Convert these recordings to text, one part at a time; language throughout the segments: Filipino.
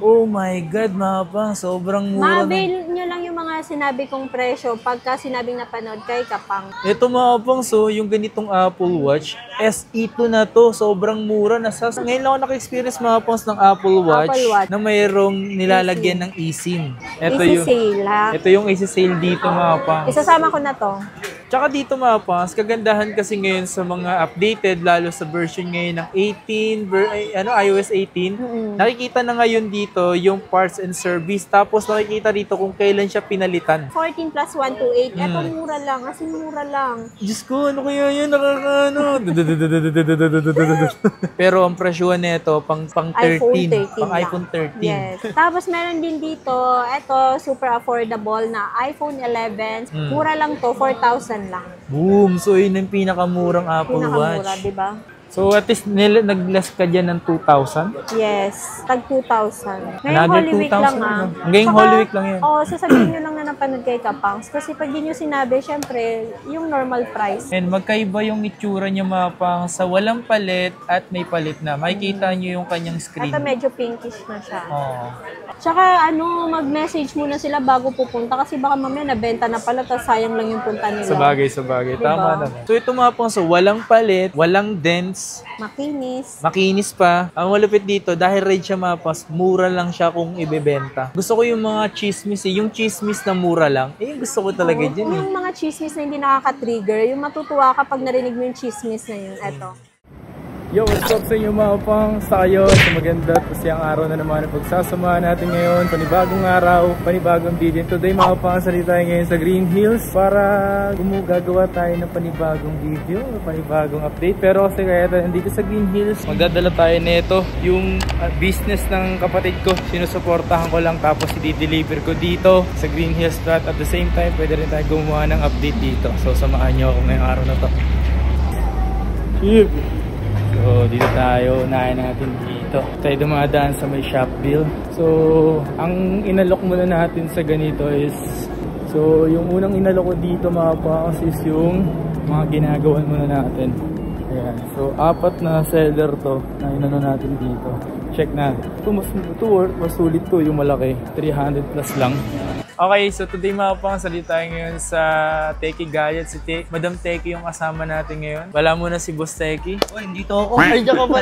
Oh my God, Mapang. Sobrang mura. Ma-avail nyo lang yung mga sinabi kong presyo pagka sinabing napanood kay Kapang. Ito, Mapang, so yung ganitong Apple Watch, SE2 na to. Sobrang mura. Ngayon lang ako naka-experience, Mapang, ng Apple Watch na mayroong nilalagyan ng eSIM. Easy sale, ha? Ito yung easy sale dito, Mapang. Isasama ko na to. Tsaka dito, Mapang, kagandahan kasi ngayon sa mga updated, lalo sa version ngayon ng 18, iOS 18, nakikita na ngayon dito yung parts and service. Tapos nakikita dito kung kailan siya pinalitan. 14 plus 128. Ito mura lang. As in, mura lang. Diyos ko, ano kaya yun? Pero ang presyo nito, pang 13. Pang iPhone 13. Yes. Tapos meron din dito, ito, super affordable na iPhone 11. Mura lang to, 4,000 lang. Boom! So, yun ang pinakamurang Apple Watch. Pinakamura, diba? So, at least nag-less ka dyan ng 2,000? Yes, tag 2,000. Ngayong Another Holy Week lang 2,000 ngayong Holy Week lang yan. Oo, sasabihin nyo lang na napanood kay Kapangs. Kasi pag di nyo sinabi, syempre, yung normal price. And magkaiba yung itsura niya, Mapang, sa walang palit at may palit na. Makikita nyo yung kanyang screen. Ito medyo pinkish na siya. Oo. Tsaka mag-message muna sila bago pupunta kasi baka mamaya nabenta na pala tapos sayang lang yung punta nila. Sabagay. Diba? Tama naman. So ito, Mapang, so walang palit, walang dents, makinis pa. Ang malupit dito, dahil red siya, Mapas, mura lang siya kung ibebenta. Gusto ko yung mga chismis yung chismis na mura lang, yung gusto ko talaga dyan Yung mga chismis na hindi nakaka-trigger, yung matutuwa kapag narinig mo yung chismis na yun. Eto. Yo, what's up sa inyo, mga pang? Tayo sa maganda at masayang araw na naman ang pagsasamahan natin ngayon. Panibagong araw, panibagong video. Today, mga pang, salita tayo ngayon sa Green Hills para gumagawa tayo ng panibagong video, panibagong update. Pero kasi kaya nandito sa Green Hills, magdadala tayo nito yung business ng kapatid ko. Sinusuportahan ko lang tapos i-deliver ko dito sa Green Hills. At the same time, pwede rin tayo gumawa ng update dito. So, samahan nyo ako ngayong araw na to. So, dito tayo, unahin natin dito. Tayo dumadaan sa may shop bill. So, ang inalok muna natin sa ganito is, so, yung unang inalok ko dito, mga pangas, is yung mga ginagawan muna natin. Ayan. So, 4 na seller to na inano natin dito. Check na. Mas sulit to yung malaki. 300 plus lang. Okay, so today, mga pang, salita tayo ngayon sa Techie Gadgets. Si Madam Techie yung kasama natin ngayon. Wala muna si Boss Techie. Uy, hindi to ako. Ay, diyan ka ba?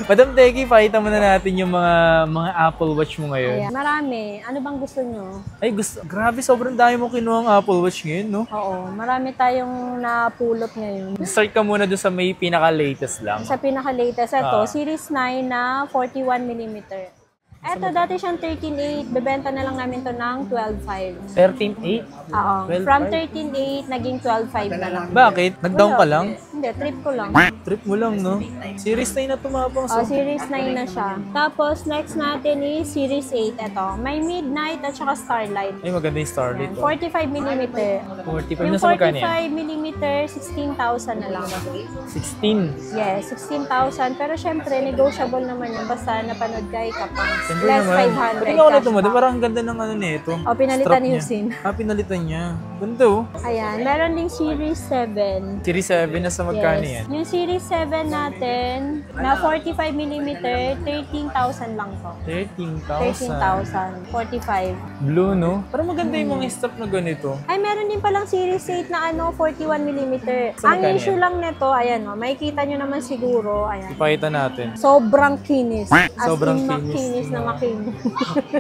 Madam Techie, pakita muna natin yung mga Apple Watch mo ngayon. Ayan. Marami. Ano bang gusto nyo? Ay, grabe, sobrang dami mo kinuha ang Apple Watch ngayon, no? Oo, marami tayong napulot ngayon. Start ka muna doon sa may pinaka-latest lang. Sa pinaka-latest, ito, Series 9 na 41mm. Eto, dati siyang 13.8. Bebenta na lang namin to ng 12.5. 13.8? Oo. 12.5? From 13.8, naging 12.5 na lang. Bakit? Nag-down ka lang? Hindi, trip ko lang. Trip mo lang, no? Series 9 na tumapang. Oh, Series 9 na siya. Tapos, next natin is Series 8. Ito. May Midnight at saka Starlight. Ay, maganda yung Starlight. 45mm. 45 Yung na sa magkano yan? 45mm, 16,000 na lang. 16? Yes, 16,000. Pero syempre, negotiable naman yun. Basta napanood kay Kapang. Siyempre Less naman. 500 Pati nga ulit cash mo, back. parang ganda ng ano nito. O, pinalitan Strap ni niya. Husin. Pinalitan niya. Ganda, oh. Ayan, meron ding Series 7. Series 7 na sa magkano yan? Yung Series 7 natin, na 45mm, 13,000 lang to. 13,000. 13,000. 45. Blue, no? Pero maganda yung mga strap na ganito. Ay, meron din palang Series 8 na 41mm. Saan Ang magkano issue yan? lang nito, ayan o, makikita nyo naman siguro, ayan. Ipakita natin. Sobrang kinis. As Sobrang in, kinis. makinis na makinis.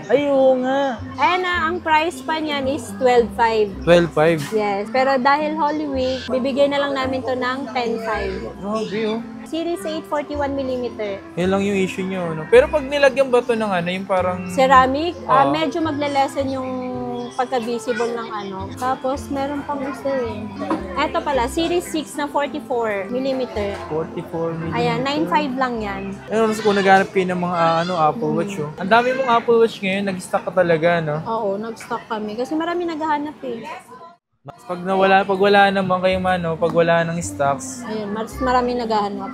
Ay, oo nga. Ayan na, ang price pa niyan is 12,500. 12,500. Yes, pero dahil Holy Week, bibigay na lang namin to ng 10,500. Grabe, oh. Series 8, 41mm. Yan lang yung issue nyo, no? Pero pag nilagyan ba to ng ano, yung parang... Ceramic, medyo magle-lessen yung pagka-visible ng ano. Tapos, meron pang isa eh. Eto pala, Series 6 na 44mm. 44mm. Ayan, 9,500 lang yan. Ayun, kung naghanap kayo ng mga Apple Watch, oh. Ang dami mong Apple Watch ngayon, nag-stock ka talaga, no? Oo, nag-stock kami. Kasi marami naghahanap eh. Pag wala naman kayong pag wala ng stocks, Ayun, mas marami naghahanap.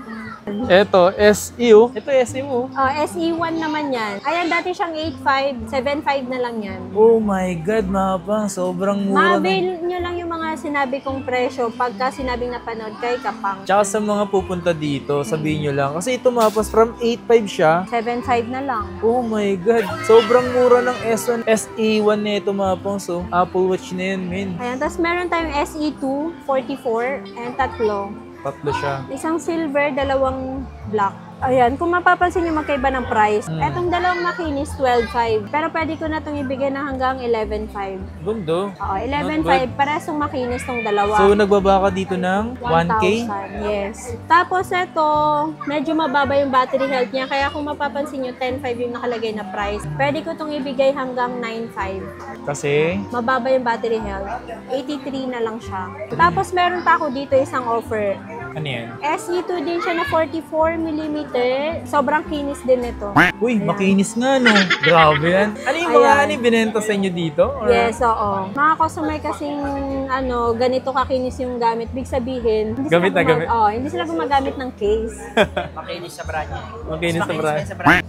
Eto, SE. Ito SE mo. Oh, SE1 naman yan. Ayan, dati siyang 8.5, 7.5 na lang yan. Oh my God, mapang. Sobrang mura. Ma-avail nyo lang yung mga sinabi kong presyo pagka sinabing napanood kay Kapang. Tsaka sa mga pupunta dito, sabihin nyo lang. Kasi ito mapas, from 8.5 siya. 7.5 na lang. Oh my God. Sobrang mura ng S1, SE1 na ito mapang. So, Apple Watch na yun, min. Ayan, tapos meron tayong SE2, 44, and tatlo. Tatlo siya. Isang silver, dalawang black. Ayan, kung mapapansin nyo magkaiba ng price. Etong dalawang makinis, 12.5. Pero pwede ko na itong ibigay na hanggang 11.5. Gundo. Oo, 11.5. Parehas yung makinis tong dalawa. So, nagbaba ka dito ng 1K? 1,000, yes. Tapos ito, medyo mababa yung battery health niya. Kaya kung mapapansin nyo, 10.5 yung nakalagay na price. Pwede ko itong ibigay hanggang 9.5. Kasi? Mababa yung battery health. 83 na lang siya. Tapos meron pa ako dito isang offer. Ano yan? SE2 din siya na 44mm. Sobrang kinis din ito. Uy, makinis nga, no? Grabe yan. Ano yung mga ano yung binenta sa inyo dito? Or? Yes, oo. Mga customer kasing ganito kakinis yung gamit. Big sabihin, hindi Gamit na gamit? Oo, hindi sila gumagamit ng case. Makinis sa brand niya. Makinis sa brand. Sa brand.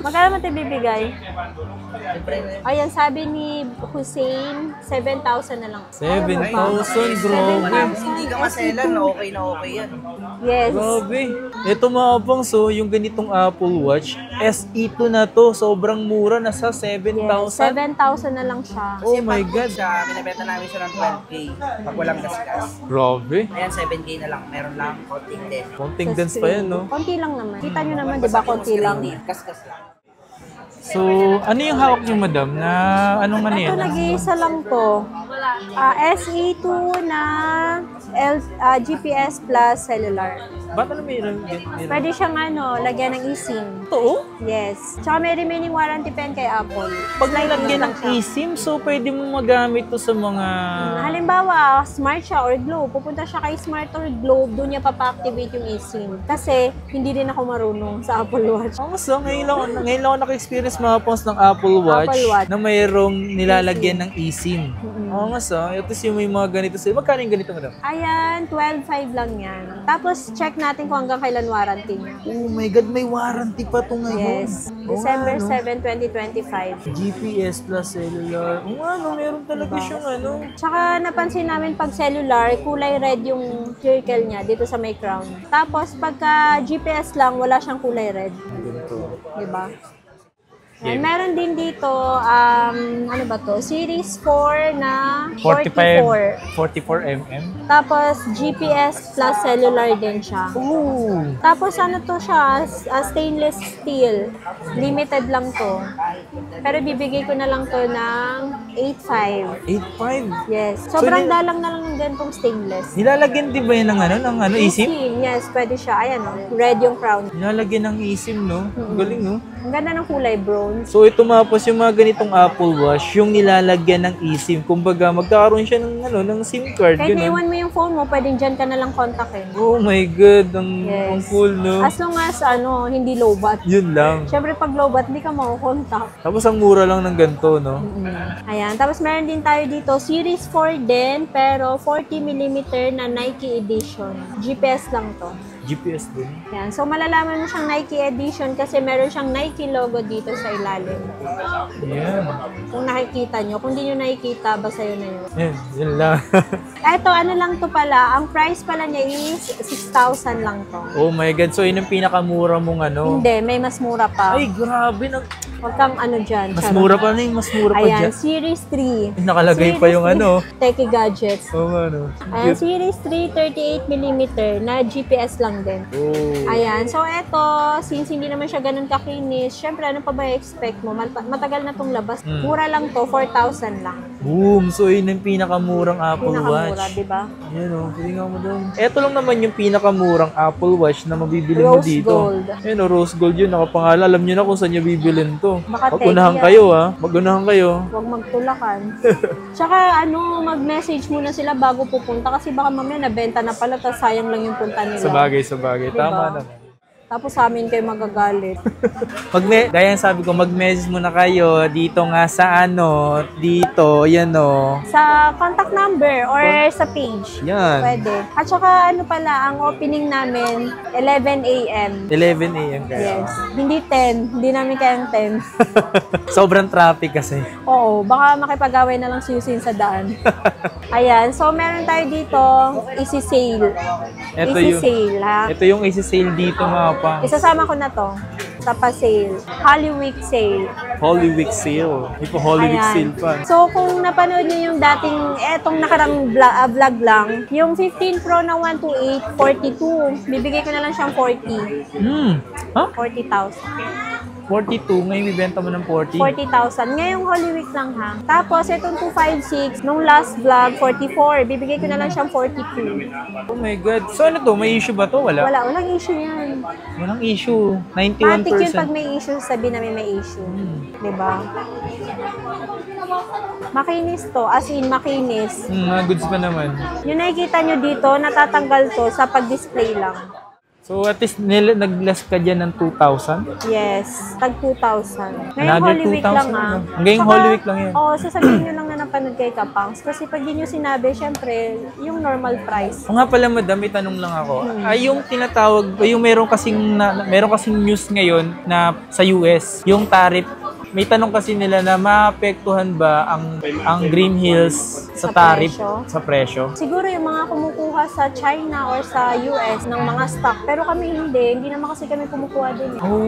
Magkano mo ito bibigay? Ayan, sabi ni Hussein, 7,000 na lang. 7,000, grabe. Hindi ka maselan, okay na okay yan. Yes. Grabe. Ito mga pang, so yung ganitong Apple Watch, SE2 na to, sobrang mura, nasa 7,000. Yes, 7,000 na lang siya. Oh my God. Siya, binibenta namin siya ng 12K pag walang gasgas. Grabe. Ayan, 7K na lang. Meron lang konting din. Konting dance pa yan, no? Konti lang naman. Kita nyo naman, di ba, konti lang. Gasgas lang. So, ano yung hawak niyo, madam? Na anong ano Ito, yan? nag-iisa lang to. SE2 na GPS plus cellular. Ba't ano mayroon? Pwede siyang lagyan ng eSIM. Ito? Yes. Tsaka may remaining warranty pen kay Apple. Pag Slight nilagyan lang ng siya. eSIM, so pwede mo magamit to sa mga... Halimbawa, Smart siya or Globe. Pupunta siya kay Smart or Globe, doon niya papa-activate yung eSIM. Kasi, hindi din ako marunong sa Apple Watch. Ang so, ngayon lang ako naka-experience mga pons ng Apple Watch, na mayroong nilalagyan ng eSIM. Oo nga so, ito yung may mga ganito sila. Magkano yung ganito, madam? Ayan, 12.5 lang yan. Tapos, check natin kung hanggang kailan warranty niya. Oh my God, may warranty pa ito ngayon. Yes. December 7, 2025. GPS plus cellular. Meron talaga siyang Tsaka napansin namin pag cellular, kulay red yung circle niya dito sa may crown. Tapos pagka GPS lang, wala siyang kulay red. Diba? Yeah. Meron din dito, ano ba to? Series 4 na 44. 44mm. Tapos GPS plus cellular din siya. Ooh! Tapos ano to siya, stainless steel. Limited lang to. Pero bibigay ko na lang to ng 8.5. 8.5? Yes. Sobrang So, dalang na lang ng ganitong stainless. Nilalagyan din ba yan ng eSIM? Yes, pwede siya. Ayan red yung crown. Nilalagyan ng eSIM, no? Ang galing, no? Ang ganda ng kulay bronze. So ito mapos yung mga ganitong Apple Watch, yung nilalagyan ng eSIM. Kumbaga magkakaroon siya ng SIM card. Kahit Ganun. naiwan mo yung phone mo, pwedeng dyan ka na lang kontakin. Oh my God, ang cool, no? As long as hindi lowbat. Yun lang. Siyempre pag lowbat, hindi ka makukontak. Tapos ang mura lang ng ganito, no? Ayan. Tapos meron din tayo dito, Series 4 din, pero 40mm na Nike edition. GPS lang to. GPS din. Ayan. So malalaman mo siyang Nike edition kasi meron siyang Nike logo dito sa ilalim. Yan. Kung nakikita nyo. Kung di nyo nakikita, basta yun na yun. Yun lang. Ito, ano lang to pala. Ang price pala niya is 6,000 lang to. Oh my God, so yun ang pinakamura mong Hindi, may mas mura pa. Ay, grabe. Huwag kang dyan. Mas mura pa na yung mas mura pa Ayan, dyan. Series 3. Nakalagay pa yung Techie gadgets. Oo nga, Ayan, Series 3, 38mm na GPS lang din. Oh. Ayan, so eto, since hindi naman siya ganun kakinis, syempre ano pa ba i-expect mo? Matagal na tong labas. Mura lang to, 4,000 lang. Boom! So yun yung pinakamurang Apple Pinakamura, Watch. diba? Yan o, tingnan mo doon. Ito lang naman yung pinakamurang Apple Watch na mabibili mo Rose dito. gold. Yan o, rose gold yun. Nakapangalan. Alam nyo na kung saan nyo bibilin to. Baka Mag-unahan tech kayo ha. Mag-unahan kayo. Huwag magtulakan. Tsaka mag-message muna sila bago pupunta kasi baka mamaya nabenta na pala tapos sayang lang yung punta nila. Sa bagay. Diba? Tama naman. Tapos sa amin kayo magagalit. Gaya sabi ko, mag-message muna kayo dito nga sa dito, yan o. Sa contact number or sa page. Yan. Pwede. At saka ang opening namin, 11 a.m. 11 a.m. kayo. Yes. Hindi 10. Hindi namin kayang 10. Sobrang traffic kasi. Oo. Baka makipag-away na lang si Yusin sa daan. Ayan. So, meron tayo dito, easy sale. Sale, ha? Ito yung easy sale dito mga pa. Isasama ko na to. Sa pa-sale. Holy Week sale. Holy Week sale. Hindi po Holy Week Ayan. sale pa. So, kung napanood niyo yung dating, etong nakarang vlog lang, yung 15 Pro na 128, 42. Bibigay ko na lang siyang 40. Ha? 40,000. 42. Ngayon ibenta mo ng 40? 40,000. Ngayong Holy Week lang ha. Tapos, itong 256, nung last vlog, 44. Bibigay ko na lang siyang 42. Oh my God. So ano to? May issue ba to? Wala? Walang issue yan. Walang issue. 91%. Matik yun pag may issue, sabi namin may issue. Diba? Makinis to. As in, makinis. Mga goods pa naman. Yung nakikita nyo dito, natatanggal to sa pag-display lang. So at least nag-less ka dyan ng 2,000? Yes, tag 2,000. Ngayong Another Holy Week 2,000 lang na. Ngayong Holy Week lang yan. Oo, sasabihin nyo lang na napanood kay Kapangs. Kasi pag di nyo sinabi, syempre, yung normal price. O nga pala madam, may tanong lang ako. Ay yung tinatawag, yung meron kasing news ngayon na sa US, yung tariff. May tanong kasi nila na maapektuhan ba ang Green Hills sa tariff, sa presyo? Siguro yung mga kumukuha sa China or sa US ng mga stock. Pero kami hindi naman kasi kami kumukuha din. Oh,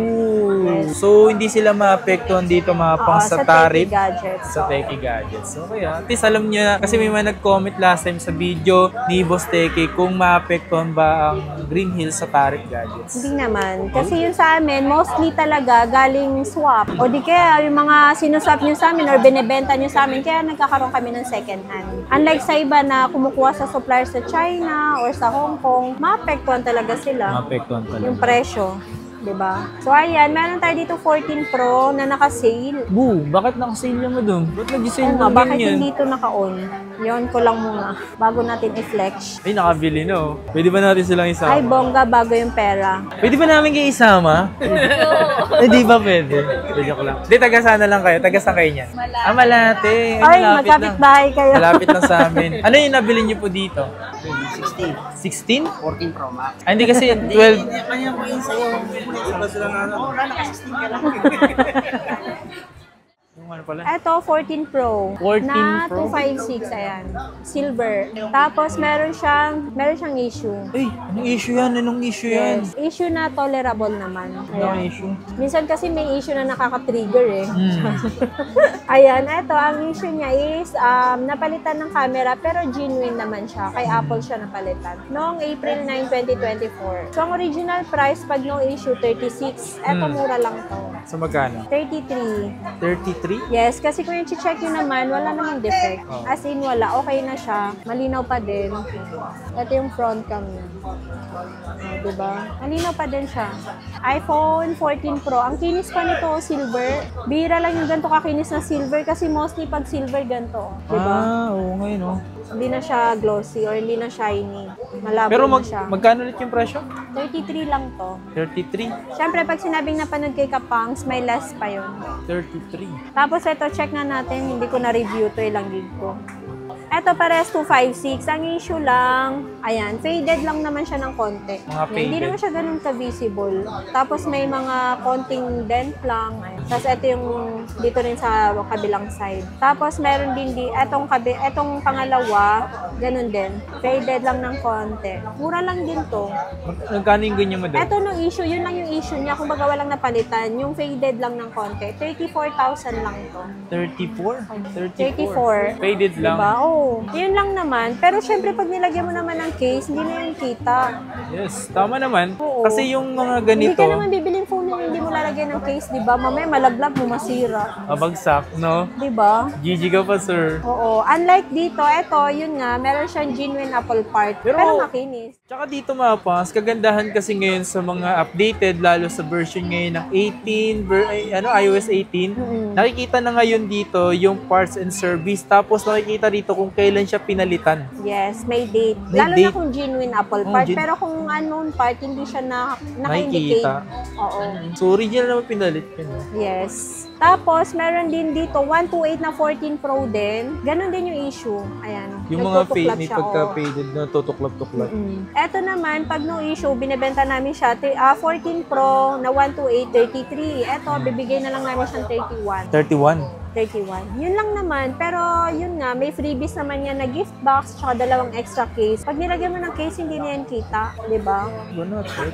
Yes. so hindi sila maapektuhan dito mga pang sa tariff? Techie Gadgets. Sa Techie Gadgets. Okay at least alam nyo na, kasi may mga nag-comment last time sa video ni Boss Techie kung maapektuhan ba ang Green Hills sa tariff gadgets. Hindi naman. Kasi yun sa amin, mostly talaga galing swap. O di kaya yung mga sinuswap nyo sa amin or binebenta nyo sa amin, kaya nagkakaroon kami ng second hand. Unlike sa iba na kumukuha sa supplier sa China or sa Hong Kong, maapektuhan talaga sila. Maapektuhan talaga. Yung presyo. Diba? So, ayan, meron tayo dito 14 Pro na naka-sale. Boo, bakit naka-sale mo dun? Ba't nag-sale mo Bakit ganyan? hindi ito naka-on? Yun ko lang muna. Bago natin i-flex. Ay, nakabili no. Pwede ba natin silang isama? Ay, bongga, bago yung pera. Pwede ba namin kayo isama? Eh, di ba pwede? Joke lang. Hindi, taga-sana lang kayo. Taga-saan kayo niyan? Malate. Ay, magkapit bahay kayo. Malapit lang sa amin. Ano yung nabili niyo po dito? 16. 16? 14 Pro Max. Ay, hindi kasi 12. Kanya mo yun sa'yo. Iba sila na ano. Oo, naka-16 ka lang. Yung ano pala? Ito, 14 Pro. 14 na Pro? 256, ayan. Silver. Tapos, meron siyang issue. Ay, anong issue yan? Anong issue yan? Yes. Issue na tolerable naman. Anong issue? Minsan kasi may issue na nakaka-trigger eh. Hmm. Ayan, ito, ang issue niya is napalitan ng camera pero genuine naman siya. Kay Apple siya napalitan. Noong April 9, 2024. So, ang original price pag no issue, 36. Ito, mura lang to. So, magkano? 33. 33? Yes, kasi kung i-check nyo naman, wala namang defect. As in, wala. Okay na siya. Malinaw pa din. Ito yung front cam niya. Diba? Malinaw pa din siya. iPhone 14 Pro. Ang kinis pa nito, silver. Bira lang yung ganito kakinis na silver kasi mostly pag silver ganito. Diba? Oo, ngayon oh. Hindi na siya glossy or hindi na shiny. Malabo Pero na siya. magkano ulit yung presyo? 33 lang to. 33? Siyempre, pag sinabing napanood kay Kapangs, may less pa yun. 33. Tapos ito, check na natin. Hindi ko na-review to, ilang gig ko. Ito pares 256. Ang issue lang, ayan, faded lang naman siya ng konti. Mga faded. Hindi naman siya ganun ka-visible. Tapos may mga konting dent lang. Ayan. Tapos ito yung dito rin sa kabilang side. Tapos meron din etong pangalawa, ganun din. Faded lang ng konti. Mura lang din to. Magkano yung ganyan mo doon? Ito no issue, yun lang yung issue niya. Kung baga walang napalitan, yung faded lang ng konti. 34,000 lang to. 34? 34. Faded lang. Diba? Oo. Yun lang naman. Pero syempre, pag nilagyan mo naman ng case, hindi na yung kita. Yes, tama naman. Oo. Kasi yung mga Hindi ganito, ka naman bibiling phone na hindi mo lalagyan ng case, di ba? Mamaya malaglag mo, masira. mabagsak, no? Di ba? GG ka pa, sir. Oo. Unlike dito, eto, yun nga, meron siyang genuine Apple part. Pero makinis. Tsaka dito mga pas, kagandahan kasi ngayon sa mga updated, lalo sa version ngayon ng 18, iOS 18, nakikita na ngayon dito yung parts and service. Tapos nakikita dito kung kailan siya pinalitan. Yes, may date. May Lalo date. na kung genuine apple part. Pero kung unknown part, hindi siya naka-indicate. Nakikita. Oo. So, original naman pinalit yun. Yes. Tapos, meron din dito, 128 na 14 Pro din. Ganon din yung issue. Ayan. Yung mga Nagtutuklap may siya, pagka-faded na tutuklap-tuklap. Eto naman, pag no issue, binibenta namin siya 14 Pro na 128, 33. Eto, bibigay na lang namin siyang 31. 31. Yun lang naman. Pero yun nga, may freebies naman yan na gift box tsaka dalawang extra case. Pag nilagyan mo ng case, hindi na yan kita. Diba? Not good.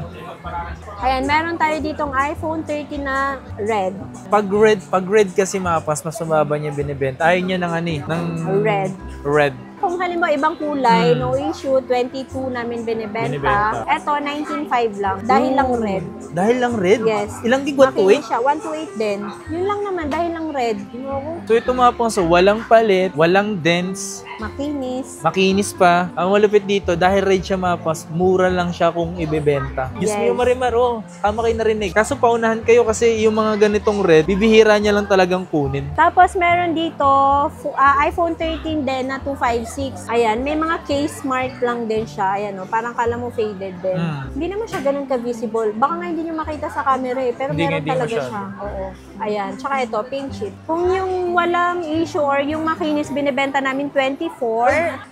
Ayan, meron tayo ditong iPhone 13 na red. Pag red kasi mapas, mas mababa niya binibenta. Ayaw niya ng ng red. Kung halimbawa ibang kulay, no issue, 22 namin binibenta. Eto, 19.5 lang. Dahil lang red. Dahil lang red? Yes. Ilang gig? Makinis 128? siya. 128 din. Yun lang naman, dahil lang red. So ito mga pangso, walang palit, walang dents, makinis pa. Ang malupit dito, dahil red siya mapas, mura lang siya kung ibebenta. Diyos mo yung marimar, tama kayo narinig. Kaso paunahan kayo kasi yung mga ganitong red, bibihira niya lang talagang kunin. Tapos meron dito, iPhone 13 din na 256. Ayan, may mga case mark lang din siya. Ayan parang kala mo faded din. Hindi naman siya ganun ka-visible. Baka nga hindi nyo makita sa camera pero hindi, meron talaga siya. Oo. Ayan, tsaka ito, pink chip. Kung yung walang issue or yung makinis, binibenta namin 24.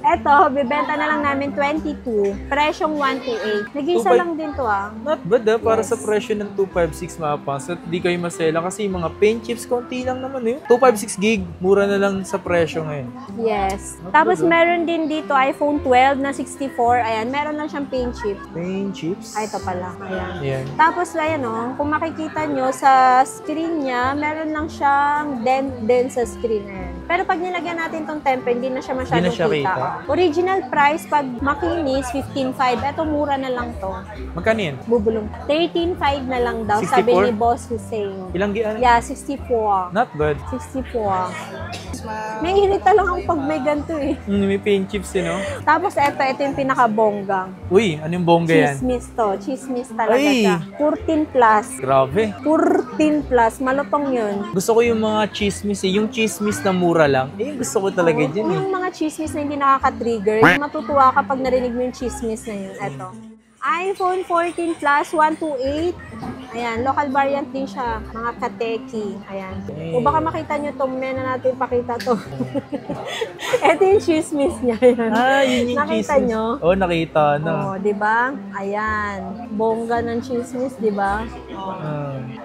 Ito, bibenta na lang namin 22. Presyong 128. Nag-isa lang din to Not bad para sa presyo ng 256 mapas. At di kayo masela kasi yung mga paint chips, konti lang naman 256 gig, mura na lang sa presyo ngayon. Yes. Tapos meron din dito iPhone 12 na 64. Ayan, meron lang siyang paint chip. Paint chips? Ay, ito pala. Ayan. Ayan. Tapos, ayan kung makikita nyo sa screen niya, meron lang siyang dent din sa screen. Ayan. Pero pag nilagyan natin tong temper, hindi na siya masyadong kita. Original price, pag makinis, 15.5. Ito, mura na lang to. Magkano yan? Bubulong. 13.5 na lang daw, 64? Sabi ni Boss Hussein. Ilang giyan? Yeah, 64. Not bad. 64. Naiirita lang ako pag may ganito may paint chips Tapos ito yung pinakabonggang. Uy, anong bongga yan? Chismis to. Chismis talaga siya. 14 plus. Grabe. 14 plus. Malutong yun. Gusto ko yung mga chismis Yung chismis na mura lang. Gusto ko talaga dyan Yung mga chismis na hindi nakaka-trigger. Yung matutuwa kapag narinig mo yung chismis na yun. Ito. iPhone 14 Plus 128. Ayan, local variant din siya. Mga kateki. Ayan. O baka makita nyo to, na natin pakita to. Ito yung chismis niya. Ayan. Yun yung nakita chismis. nyo? Nakita na. Diba? Ayan. Bongga ng chismis, diba?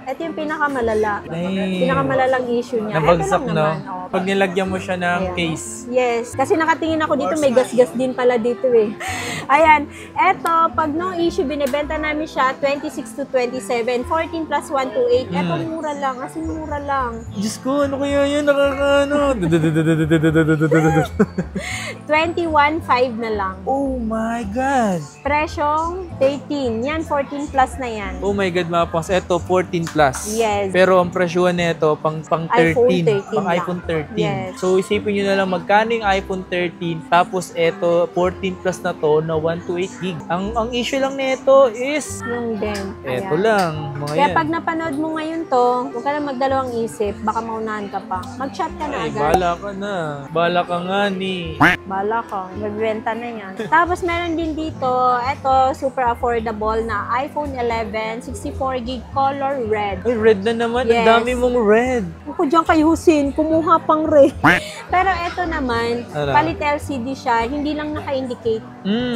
Ito yung pinakamalala. Pinakamalalang issue niya. Nabagsak, Pag nilagyan mo siya ng case. Yes. Kasi nakatingin ako dito, may gas-gas din pala dito Ayan. Eto, pag no issue, binibenta namin siya 26 to 27. 14 plus 128. Eto, mura lang. As in, mura lang. Diyos ko, ano kaya yun? Nakakaano? 21.5 na lang. Oh my God! Presyong 13. Yan, 14 plus na yan. Oh my God, mga pangs. Eto, 14 plus. Yes. Pero ang presyohan nito, pang 13. Pang iPhone 13. Yes. So, isipin nyo na lang, magkano yung iPhone 13, tapos eto, 14 plus na to, na 128 gig. Ang issue lang nito is yung dent. Eto lang. Mga kaya yan. pag napanood mo ngayon to, huwag ka na magdalawang isip, baka maunahan ka pa. Mag-chat ka na agad. Bala ka na. Bala ka nga ni. Bala ka. Magbibenta na yan. Tapos meron din dito, eto, super affordable na iPhone 11, 64 gig color red. Ay, red na naman. Yes. Ang dami mong red. Ako dyan kay Hussein, kumuha pang red. Pero eto naman, palit LCD siya, hindi lang naka-indicate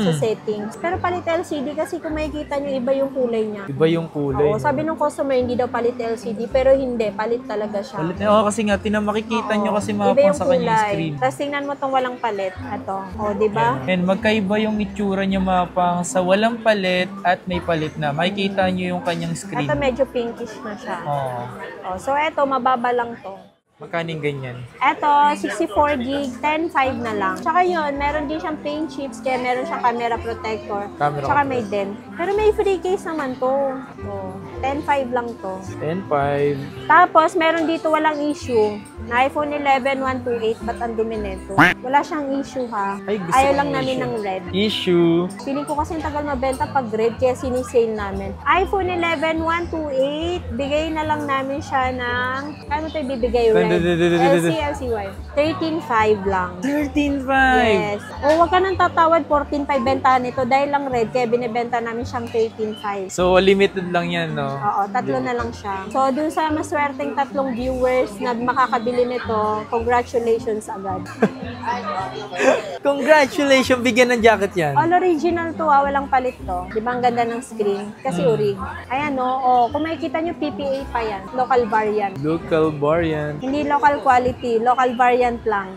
sa settings. Pero palit LCD kasi kung makikita nyo, iba yung kulay niya. Iba yung kulay. Oo, sabi ng customer, hindi daw palit LCD, pero hindi, palit talaga siya. Palit na. Kasi nga, makikita nyo kasi iba mapang yung sa kanyang kulay. screen. Tapos tingnan mo tong walang palit. Ito. O, diba? And magkaiba yung itsura niya mapang sa walang palit at may palit na. Makikita nyo yung kanyang screen. Ito medyo pinkish na siya. Oo. O, so ito, mababa lang to. Magkaning ganyan? Ito, 64 gig, 10.5 na lang. Tsaka yun, meron din siyang paint chips, kaya meron siyang camera protector. Tsaka may dent. Pero may free case naman to. Oh, 10.5 lang to. 10.5. Tapos, meron dito walang issue. Na iPhone 11, 128, ba't ang dumi nito? Wala siyang issue ha. Ay, gusto Ayaw kong lang namin issue. ng red. Issue. Feeling ko kasi tagal mabenta pag red, kaya sinisale namin. iPhone 11, bigay na lang namin siya ng, kaya mo ito ibibigay, Red? LCY. 13.5 lang. 13.5! Yes. O, wag ka nang tatawad, 14.5 benta nito. Dahil lang red, kaya binibenta namin siyang 13.5. So, limited lang yan, no? Oo, 3 na lang siya. So, dun sa maswerteng 3 viewers na makakabili nito, congratulations agad. Congratulations! Bigyan ng jacket yan. All original to, walang palit to. Di ba ang ganda ng screen? Kasi orig. Ayan, no? O, kung makikita nyo, PPA pa yan. Local variant. Local variant. Hindi local quality, local variant lang.